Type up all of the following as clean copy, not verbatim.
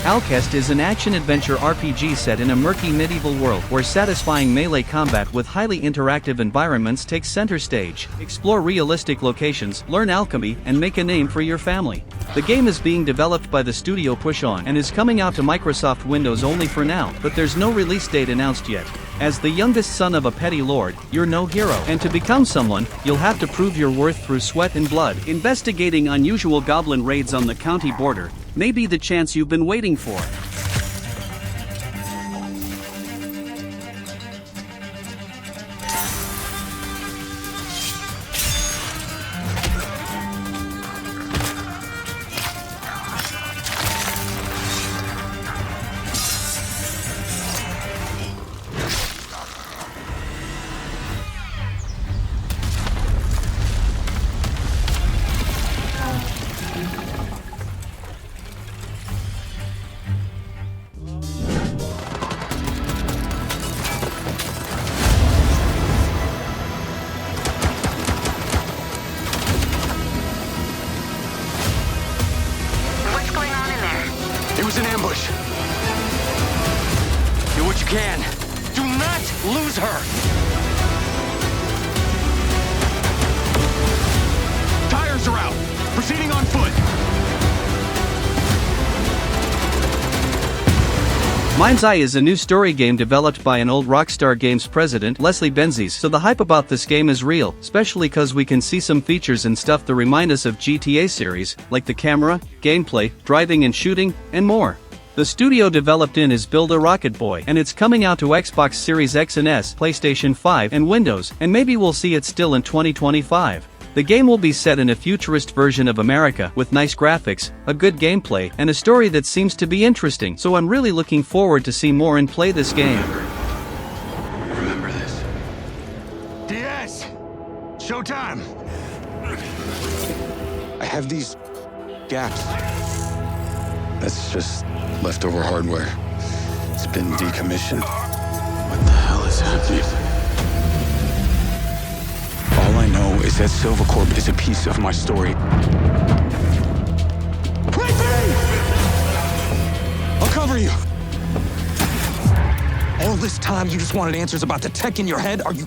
Alkahest is an action-adventure RPG set in a murky medieval world where satisfying melee combat with highly interactive environments takes center stage. Explore realistic locations, learn alchemy, and make a name for your family. The game is being developed by the studio Push On and is coming out to Microsoft Windows only for now, but there's no release date announced yet. As the youngest son of a petty lord, you're no hero. And to become someone, you'll have to prove your worth through sweat and blood. Investigating unusual goblin raids on the county border may be the chance you've been waiting for. It was an ambush. Do what you can. Do not lose her. Tires are out. Proceeding on foot. Mindseye is a new story game developed by an old Rockstar Games president, Leslie Benzies, so the hype about this game is real, especially cause we can see some features and stuff that remind us of GTA series, like the camera, gameplay, driving and shooting, and more. The studio developed in is Build a Rocket Boy, and it's coming out to Xbox Series X and S, PlayStation 5, and Windows, and maybe we'll see it still in 2025. The game will be set in a futurist version of America, with nice graphics, a good gameplay, and a story that seems to be interesting, so I'm really looking forward to see more and play this game. Remember this. DS! Showtime! I have these gaps. That's just leftover hardware. It's been decommissioned. What the hell is happening? All I know is that Silvercorp is a piece of my story. Wait for me! I'll cover you. All this time you just wanted answers about the tech in your head? Are you...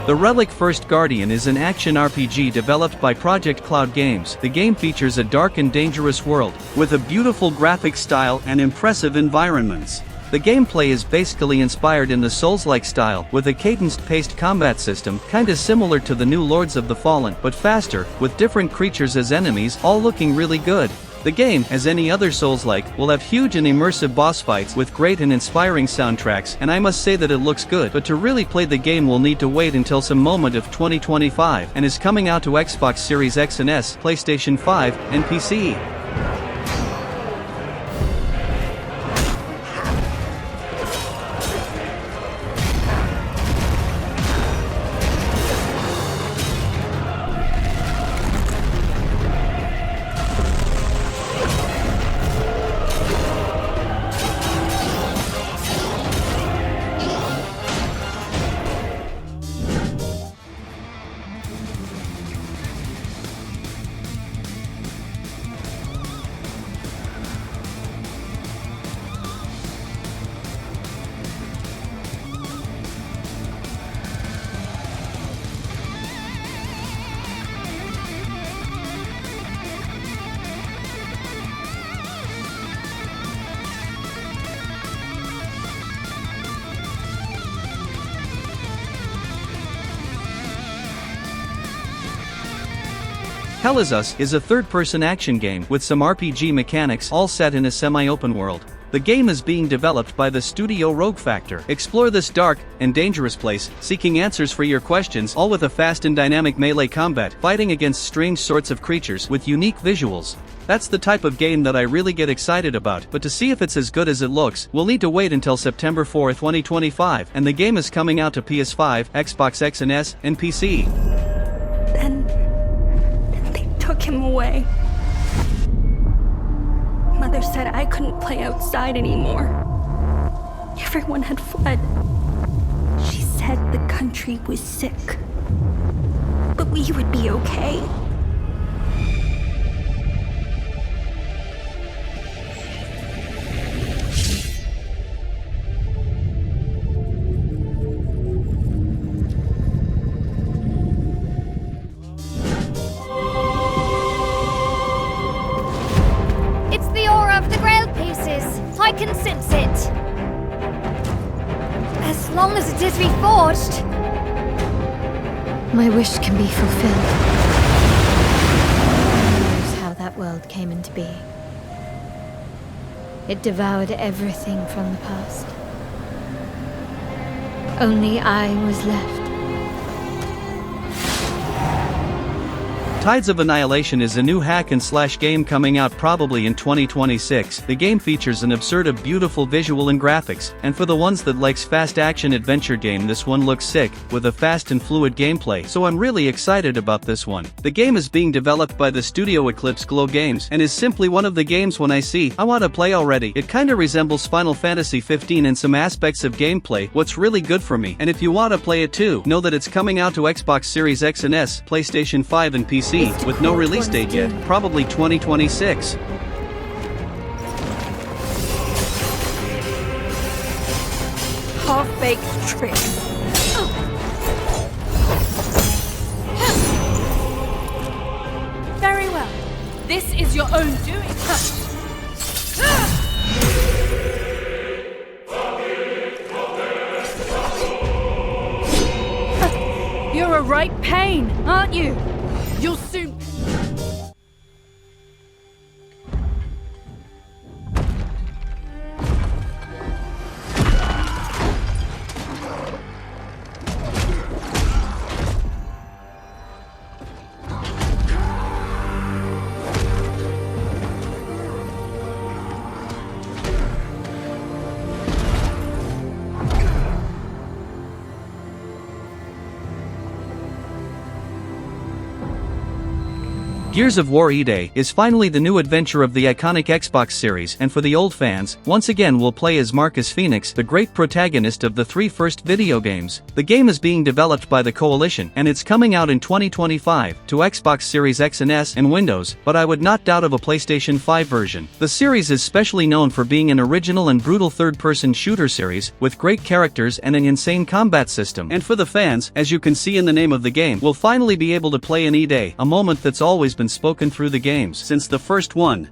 The Relic First Guardian is an action RPG developed by Project Cloud Games. The game features a dark and dangerous world, with a beautiful graphic style and impressive environments. The gameplay is basically inspired in the Souls-like style, with a cadenced-paced combat system, kinda similar to the new Lords of the Fallen, but faster, with different creatures as enemies, all looking really good. The game, as any other Souls-like, will have huge and immersive boss fights with great and inspiring soundtracks, and I must say that it looks good, but to really play the game we'll need to wait until some moment of 2025, and is coming out to Xbox Series X and S, PlayStation 5, and PC. Hell Is Us is a third-person action game with some RPG mechanics all set in a semi-open world. The game is being developed by the studio Rogue Factor. Explore this dark and dangerous place, seeking answers for your questions, all with a fast and dynamic melee combat, fighting against strange sorts of creatures with unique visuals. That's the type of game that I really get excited about, but to see if it's as good as it looks, we'll need to wait until September 4, 2025, and the game is coming out to PS5, Xbox X and S, and PC. Then they took him away. Mother said I couldn't play outside anymore. Everyone had fled. She said the country was sick, but we would be okay. I can sense it. As long as it is reforged, my wish can be fulfilled. Who knows how that world came into being? It devoured everything from the past. Only I was left. Tides of Annihilation is a new hack-and-slash game coming out probably in 2026. The game features an absurd of beautiful visual and graphics, and for the ones that likes fast action adventure game, this one looks sick, with a fast and fluid gameplay, so I'm really excited about this one. The game is being developed by the studio Eclipse Glow Games, and is simply one of the games when I see, I want to play already. It kinda resembles Final Fantasy 15 in some aspects of gameplay, what's really good for me, and if you want to play it too, know that it's coming out to Xbox Series X and S, PlayStation 5 and PC. With no release date yet, probably 2026. Half-baked trick. Very well. This is your own doing. You're a right pain, aren't you? You'll soon... Gears of War E-Day is finally the new adventure of the iconic Xbox series, and for the old fans, once again we'll play as Marcus Phoenix, the great protagonist of the 3 first video games. The game is being developed by the Coalition, and it's coming out in 2025, to Xbox Series X and S and Windows, but I would not doubt of a PlayStation 5 version. The series is specially known for being an original and brutal third-person shooter series, with great characters and an insane combat system. And for the fans, as you can see in the name of the game, we'll finally be able to play an E-Day, a moment that's always been spoken through the games since the first one.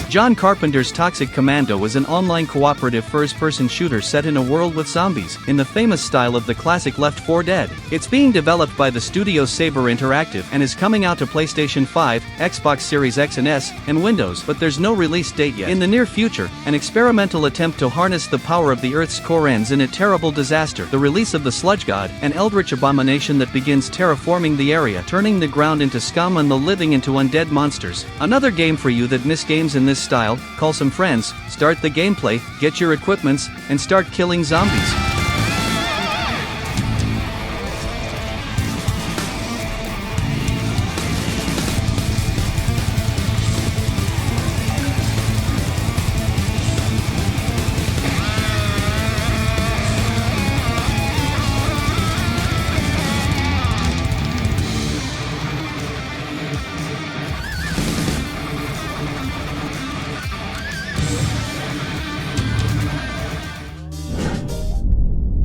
John Carpenter's Toxic Commando is an online cooperative first-person shooter set in a world with zombies, in the famous style of the classic Left 4 Dead. It's being developed by the studio Saber Interactive and is coming out to PlayStation 5, Xbox Series X and S, and Windows, but there's no release date yet. In the near future, an experimental attempt to harness the power of the Earth's core ends in a terrible disaster, the release of the Sludge God, an eldritch abomination that begins terraforming the area, turning the ground into scum and the living into undead monsters. Another game for you that miss games in this style: call some friends, start the gameplay, get your equipments, and start killing zombies.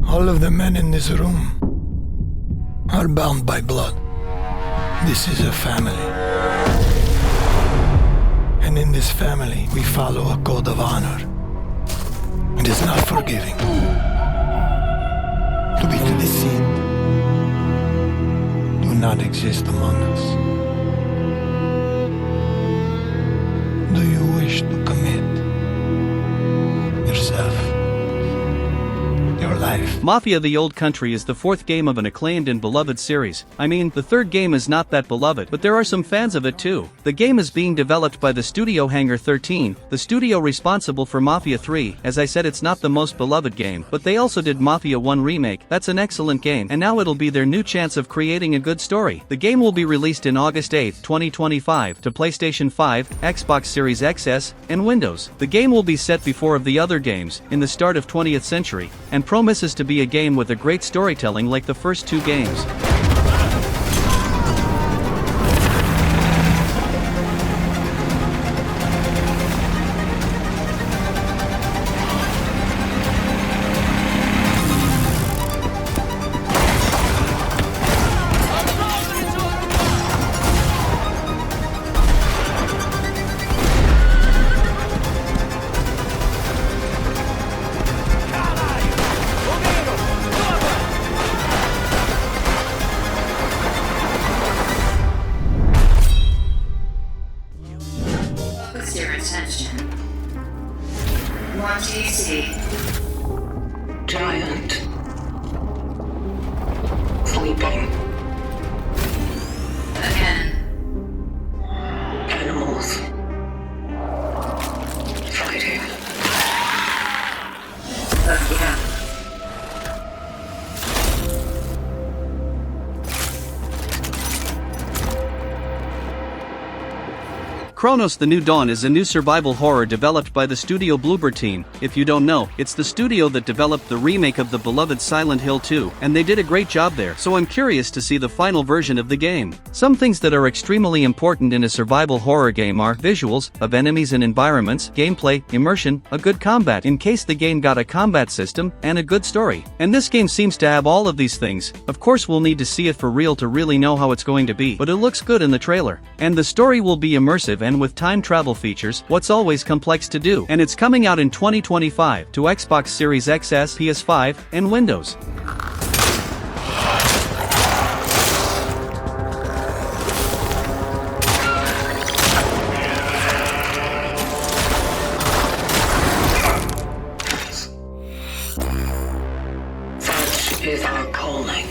All of the men in this room are bound by blood. This is a family. And in this family, we follow a code of honor. It is not forgiving. To be deceived do not exist among us. Do you wish to commit yourself? Your life. Mafia the Old Country is the fourth game of an acclaimed and beloved series. I mean, the third game is not that beloved, but there are some fans of it too. The game is being developed by the studio Hangar 13, the studio responsible for Mafia 3. As I said, it's not the most beloved game, but they also did Mafia 1 Remake. That's an excellent game, and now it'll be their new chance of creating a good story. The game will be released in August 8, 2025, to PlayStation 5, Xbox Series XS, and Windows. The game will be set before of the other games, in the start of 20th century, and promises to be a game with a great storytelling like the first two games. What's your intention? What do you see? Giant. Sleeping. Again. Animals. Fighting. Again. Cronos: The New Dawn is a new survival horror developed by the studio Bluebird team. If you don't know, it's the studio that developed the remake of the beloved Silent Hill 2, and they did a great job there, so I'm curious to see the final version of the game. Some things that are extremely important in a survival horror game are visuals of enemies and environments, gameplay, immersion, a good combat in case the game got a combat system, and a good story. And this game seems to have all of these things. Of course we'll need to see it for real to really know how it's going to be, but it looks good in the trailer. And the story will be immersive and with time travel features, what's always complex to do. And it's coming out in 2025 to Xbox Series XS, PS5, and Windows. Such is our calling.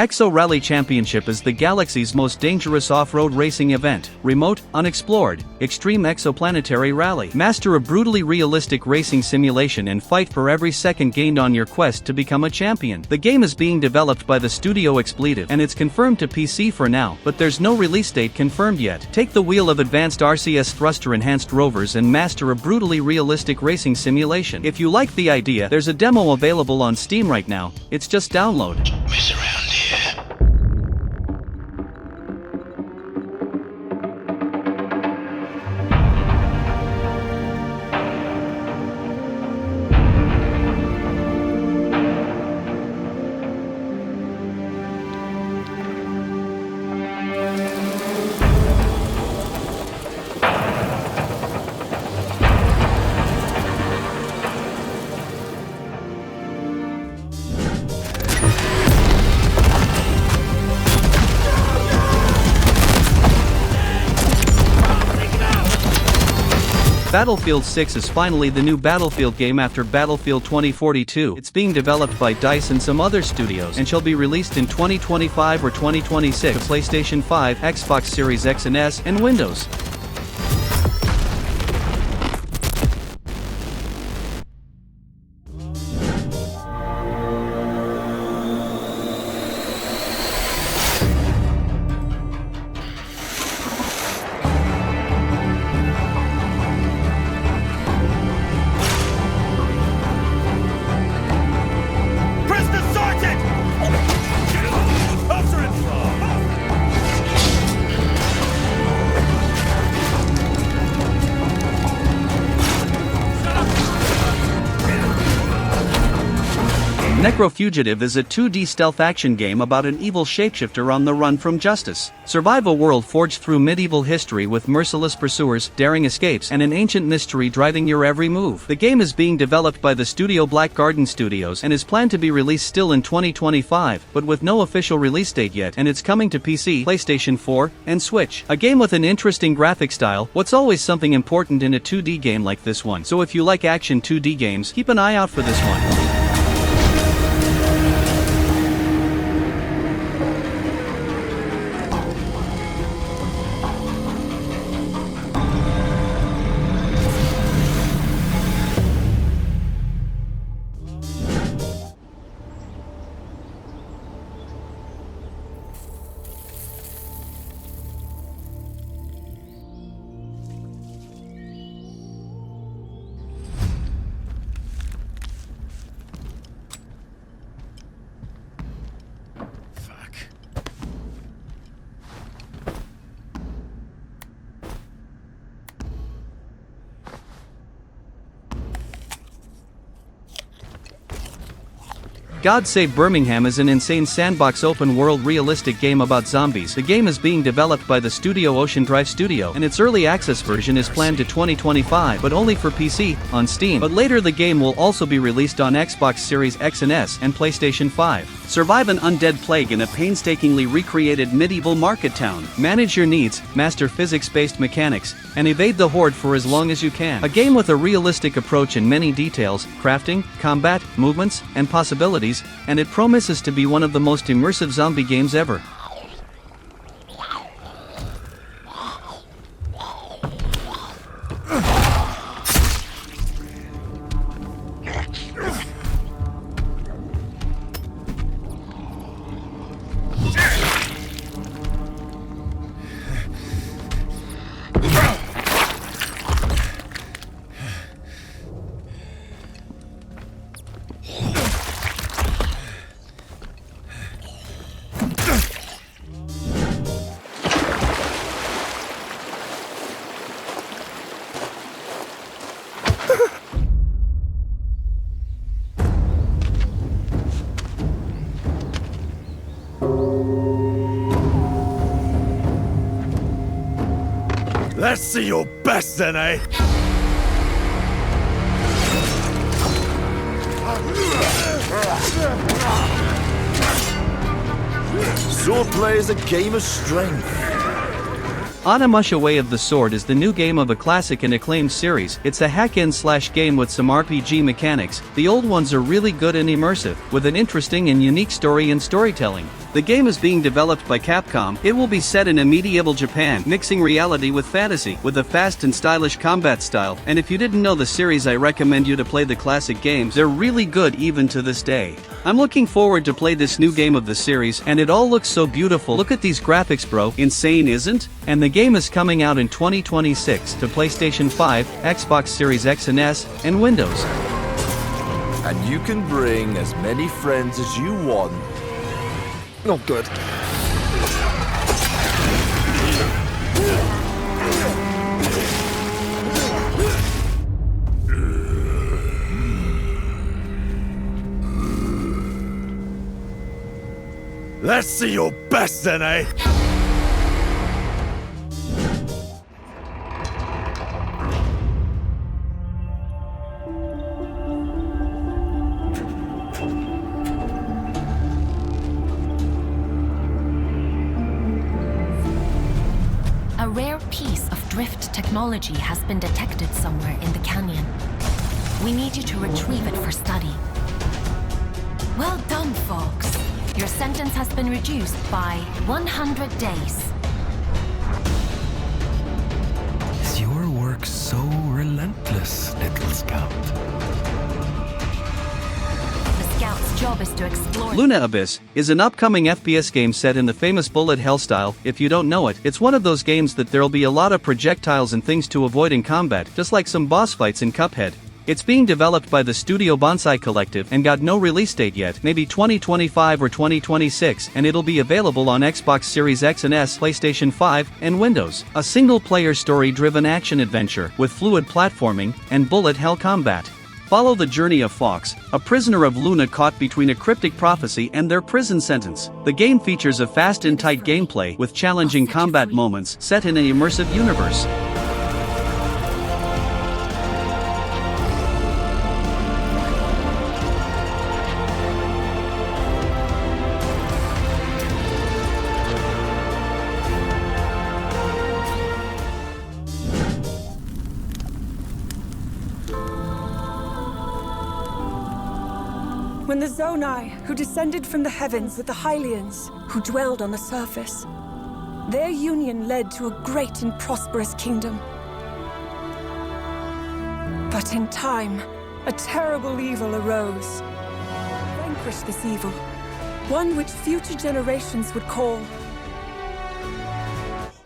Exo Rally Championship is the galaxy's most dangerous off-road racing event. Remote, unexplored, extreme exoplanetary rally. Master a brutally realistic racing simulation and fight for every second gained on your quest to become a champion. The game is being developed by the studio Expletive, and it's confirmed to PC for now, but there's no release date confirmed yet. Take the wheel of advanced RCS thruster-enhanced rovers and master a brutally realistic racing simulation. If you like the idea, there's a demo available on Steam right now. It's just download. Mess around here. Battlefield 6 is finally the new Battlefield game after Battlefield 2042. It's being developed by DICE and some other studios, and shall be released in 2025 or 2026 to PlayStation 5, Xbox Series X and S, and Windows. Necrofugitive is a 2D stealth action game about an evil shapeshifter on the run from justice. Survive a world forged through medieval history with merciless pursuers, daring escapes, and an ancient mystery driving your every move. The game is being developed by the studio Black Garden Studios and is planned to be released still in 2025, but with no official release date yet, and it's coming to PC, PlayStation 4, and Switch. A game with an interesting graphic style. What's always something important in a 2D game like this one. So if you like action 2D games, keep an eye out for this one. God Save Birmingham is an insane sandbox open-world realistic game about zombies. The game is being developed by the studio Ocean Drive Studio, and its early access version is planned to 2025, but only for PC, on Steam. But later the game will also be released on Xbox Series X and S, and PlayStation 5. Survive an undead plague in a painstakingly recreated medieval market town. Manage your needs, master physics-based mechanics, and evade the horde for as long as you can. A game with a realistic approach in many details, crafting, combat, movements, and possibilities, and it promises to be one of the most immersive zombie games ever. Let's see your best then, eh? Swordplay is a game of strength. Onimusha Way of the Sword is the new game of a classic and acclaimed series. It's a hack-and-slash game with some RPG mechanics. The old ones are really good and immersive, with an interesting and unique story and storytelling. The game is being developed by Capcom. It will be set in a medieval Japan, mixing reality with fantasy, with a fast and stylish combat style. And if you didn't know the series, I recommend you to play the classic games. They're really good even to this day. I'm looking forward to play this new game of the series, and it all looks so beautiful. Look at these graphics, bro. Insane, isn't? And the game is coming out in 2026 to PlayStation 5, Xbox Series X and S, and Windows. And you can bring as many friends as you want. Not good. Let's see your best then, eh? A rare piece of drift technology has been detected somewhere in the canyon. We need you to retrieve it for study. Well done, Fox. Your sentence has been reduced by 100 days. Is your work so relentless, little scout? The scout's job is to explore... Luna Abyss is an upcoming FPS game set in the famous bullet hell style. If you don't know it, it's one of those games that there'll be a lot of projectiles and things to avoid in combat, just like some boss fights in Cuphead. It's being developed by the studio Mindseye Collective and got no release date yet, maybe 2025 or 2026, and it'll be available on Xbox Series X and S, PlayStation 5, and Windows. A single-player story-driven action-adventure with fluid platforming and bullet hell combat. Follow the journey of Fox, a prisoner of Luna caught between a cryptic prophecy and their prison sentence. The game features a fast and tight gameplay with challenging combat moments set in an immersive universe. When the Zonai, who descended from the heavens with the Hylians, who dwelled on the surface, their union led to a great and prosperous kingdom. But in time, a terrible evil arose. Vanquish this evil, one which future generations would call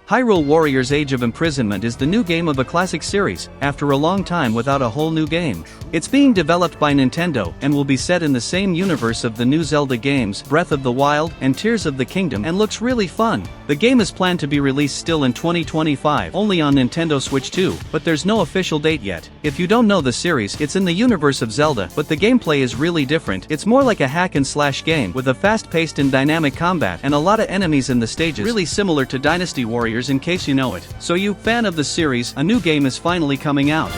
Hyrule Warriors Age of Imprisonment is the new game of a classic series, after a long time without a whole new game. It's being developed by Nintendo, and will be set in the same universe of the new Zelda games, Breath of the Wild, and Tears of the Kingdom, and looks really fun. The game is planned to be released still in 2025, only on Nintendo Switch 2, but there's no official date yet. If you don't know the series, it's in the universe of Zelda, but the gameplay is really different. It's more like a hack-and-slash game, with a fast-paced and dynamic combat, and a lot of enemies in the stages, really similar to Dynasty Warriors in case you know it. So you, fan of the series, a new game is finally coming out.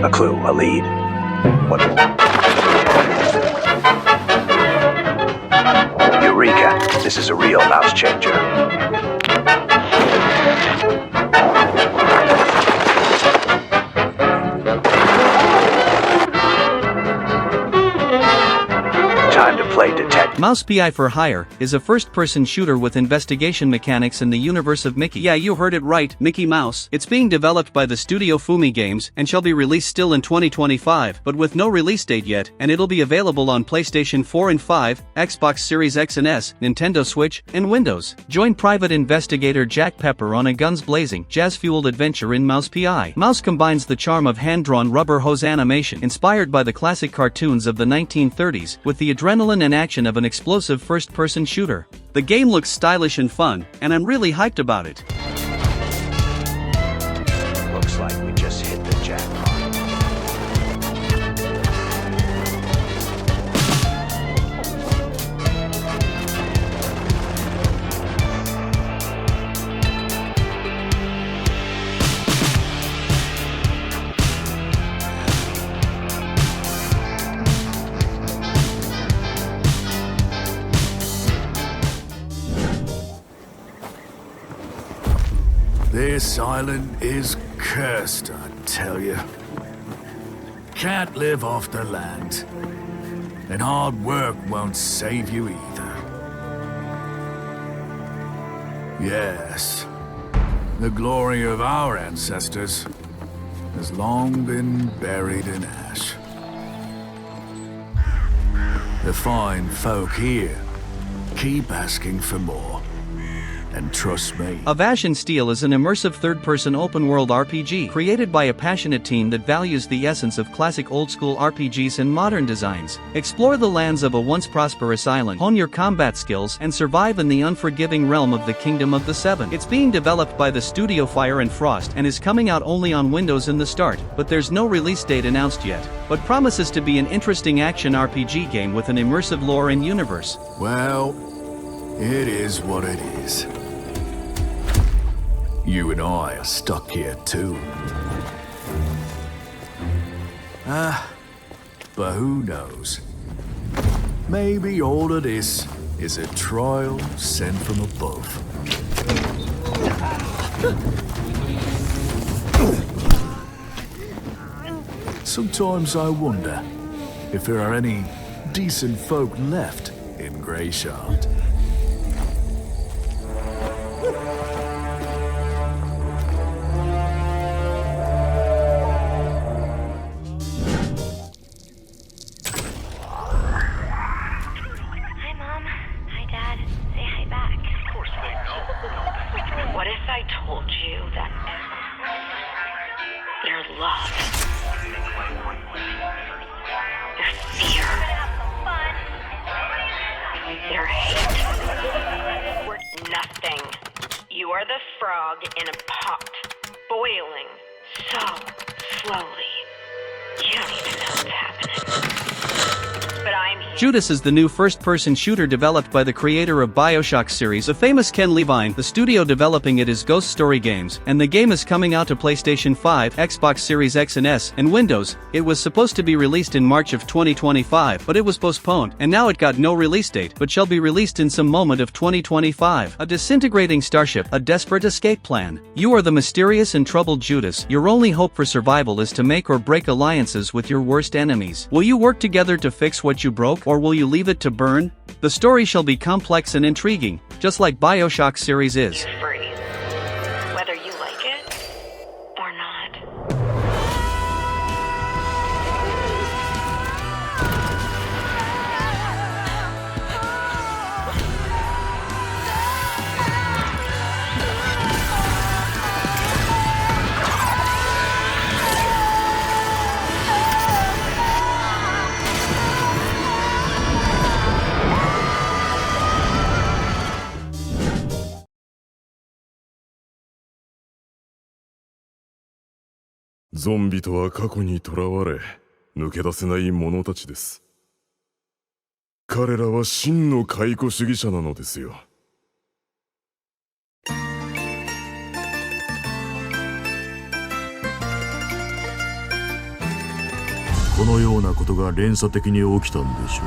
A clue, a lead. What? Eureka! This is a real mouse changer. Time to play detective. Mouse PI for Hire is a first-person shooter with investigation mechanics in the universe of Mickey. Yeah, you heard it right, Mickey Mouse. It's being developed by the studio Fumi Games, and shall be released still in 2025, but with no release date yet, and it'll be available on PlayStation 4 and 5, Xbox Series X and S, Nintendo Switch, and Windows. Join private investigator Jack Pepper on a guns-blazing, jazz-fueled adventure in Mouse PI. Mouse combines the charm of hand-drawn rubber hose animation, inspired by the classic cartoons of the 1930s, with the adrenaline and action of an explosive first-person shooter. The game looks stylish and fun, and I'm really hyped about it. This island is cursed, I tell you. Can't live off the land. And hard work won't save you either. Yes, the glory of our ancestors has long been buried in ash. The fine folk here keep asking for more. And trust me. Of Ash and Steel is an immersive third-person open-world RPG created by a passionate team that values the essence of classic old-school RPGs and modern designs. Explore the lands of a once prosperous island, hone your combat skills, and survive in the unforgiving realm of the Kingdom of the Seven. It's being developed by the studio Fire and Frost and is coming out only on Windows in the start, but there's no release date announced yet. But promises to be an interesting action RPG game with an immersive lore and universe. Well, it is what it is. You and I are stuck here too. But who knows? Maybe all of this is a trial sent from above. Sometimes I wonder if there are any decent folk left in Greyshaft. You are the frog in a pot, boiling so slowly. You don't even know what's happening. But I'm here. Judas is the new first-person shooter developed by the creator of BioShock series, the famous Ken Levine. The studio developing it is Ghost Story Games, and the game is coming out to PlayStation 5, Xbox Series X and S, and Windows. It was supposed to be released in March of 2025, but it was postponed, and now it got no release date, but shall be released in some moment of 2025. A disintegrating starship, a desperate escape plan. You are the mysterious and troubled Judas. Your only hope for survival is to make or break alliances with your worst enemies. Will you work together to fix what you broke, or will you leave it to burn? The story shall be complex and intriguing, just like BioShock series is. Free. Whether you like it or not.ゾンビとは過去に囚われ、抜け出せない者たちです。彼らは真の解雇主義者なのですよ。このようなことが連鎖的に起きたんでしょう。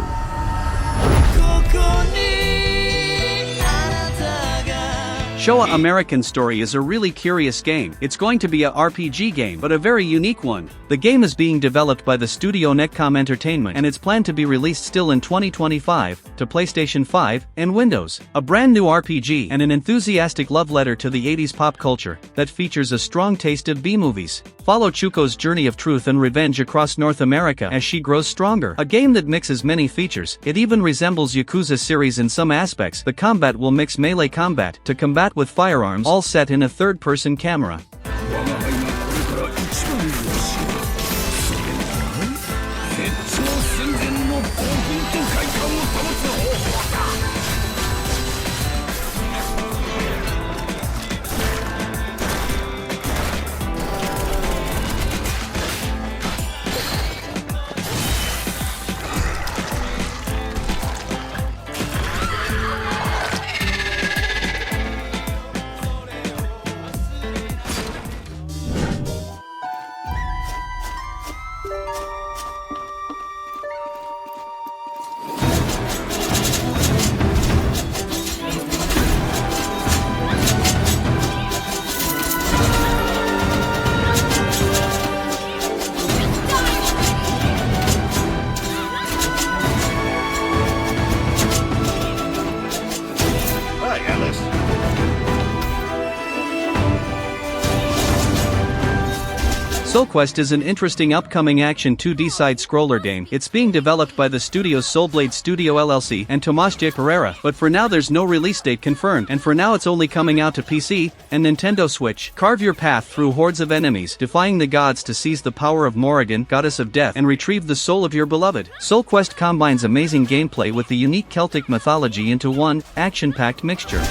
Showa American Story is a really curious game. It's going to be a RPG game, but a very unique one. The game is being developed by the studio Netcom Entertainment and it's planned to be released still in 2025 to PlayStation 5 and Windows. A brand new RPG and an enthusiastic love letter to the 80s pop culture that features a strong taste of B-movies. Follow Chuko's journey of truth and revenge across North America as she grows stronger. A game that mixes many features. It even resembles Yakuza series in some aspects. The combat will mix melee combat to combat with firearms, all set in a third-person camera. SoulQuest is an interesting upcoming action 2D side-scroller game. It's being developed by the studio's Soulblade Studio LLC and Tomas J. Pereira, but for now there's no release date confirmed, and for now it's only coming out to PC and Nintendo Switch. Carve your path through hordes of enemies, defying the gods to seize the power of Morrigan, goddess of death, and retrieve the soul of your beloved. SoulQuest combines amazing gameplay with the unique Celtic mythology into one action-packed mixture.